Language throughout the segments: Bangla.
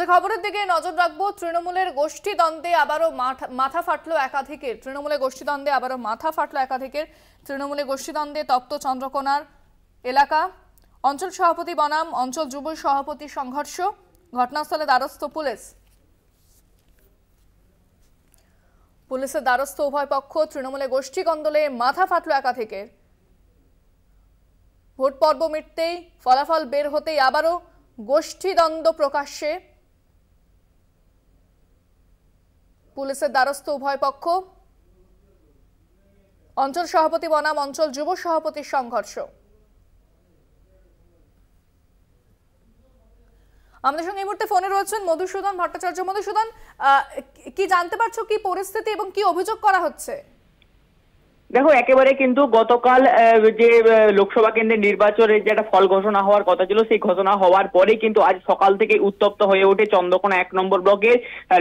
যে খবরের দিকে নজর রাখবো, তৃণমূলের গোষ্ঠী দ্বন্দ্বে আবারও মাথা ফাটলো একাধিকের। তৃণমূলের গোষ্ঠী দ্বন্দ্বে আবারও মাথা ফাটলো একাধিকের। তৃণমূলের গোষ্ঠী দ্বন্দ্বে তপ্ত চন্দ্রকোনার এলাকা। অঞ্চল সভাপতি বনাম অঞ্চল যুব সভাপতি সংঘর্ষ, ঘটনাস্থলে দ্বারস্থ পুলিশ। পুলিশের দ্বারস্থ উভয় পক্ষ। তৃণমূলের গোষ্ঠী দ্বন্দ্বে মাথা ফাটলো একাধিকের। ভোট পর্ব মিটতেই, ফলাফল বের হতেই আবারও গোষ্ঠী দ্বন্দ্ব প্রকাশ্যে। পুলিশের দ্বারস্থ উভয় পক্ষ। অঞ্চল সভাপতি বনাম অঞ্চল যুব সভাপতির সংঘর্ষ। আমাদের সঙ্গে এই মুহূর্তে ফোনে রয়েছেন মধুসূদন ভট্টাচার্য। মধুসূদন, কি জানতে পারছো, কি পরিস্থিতি এবং কি অভিযোগ করা হচ্ছে? দেখো, একেবারে কিন্তু গতকাল যে লোকসভা কেন্দ্রের নির্বাচনের যে একটা ফল ঘোষণা হওয়ার কথা ছিল, সেই ঘোষণা হওয়ার পরে কিন্তু আজ সকাল থেকে উত্তপ্ত হয়ে ওঠে চন্দ্রকোনা 1 নম্বর ব্লকের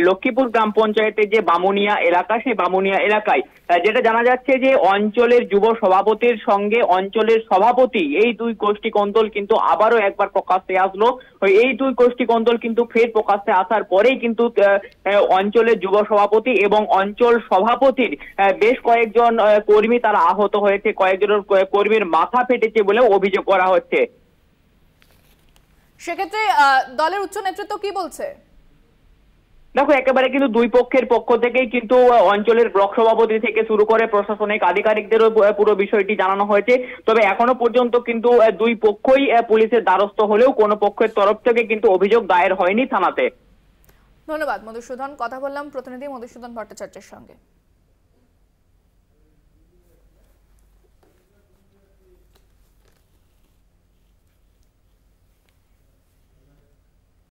লক্ষ্মীপুর গ্রাম পঞ্চায়েতের যে বামুনিয়া এলাকা, সেই বামুনিয়া এলাকায় যেটা জানা যাচ্ছে যে অঞ্চলের যুব সভাপতির সঙ্গে অঞ্চলের সভাপতি, এই দুই গোষ্ঠী কোন্দল কিন্তু আবারও একবার প্রকাশ্যে আসলো। এই দুই গোষ্ঠী কোন্দল কিন্তু ফের প্রকাশ্যে আসার পরেই কিন্তু অঞ্চলের যুব সভাপতি এবং অঞ্চল সভাপতির বেশ কয়েকজন কর্মী তারা আহত হয়েছে, কয়েকজনের কর্মীর মাথা ফেটেছে বলে অভিযোগ করা হচ্ছে। সেক্ষেত্রে দলের উচ্চ নেতৃত্ব কি বলছে? দেখো, একেবারে কিন্তু দুই পক্ষের পক্ষ থেকেই কিন্তু অঞ্চলের ব্লক সভাপতি থেকে শুরু করে প্রশাসনিক আধিকারিকদেরও পুরো বিষয়টি জানানো হয়েছে। তবে এখনো পর্যন্ত কিন্তু দুই পক্ষই পুলিশের দ্বারস্থ হলেও কোনো পক্ষের তরফ থেকে কিন্তু অভিযোগ দায়ের হয়নি থানাতে। ধন্যবাদ মধুসূদন। কথা বললাম প্রতিনিধি মধুসূদন ভট্টাচার্যের সঙ্গে।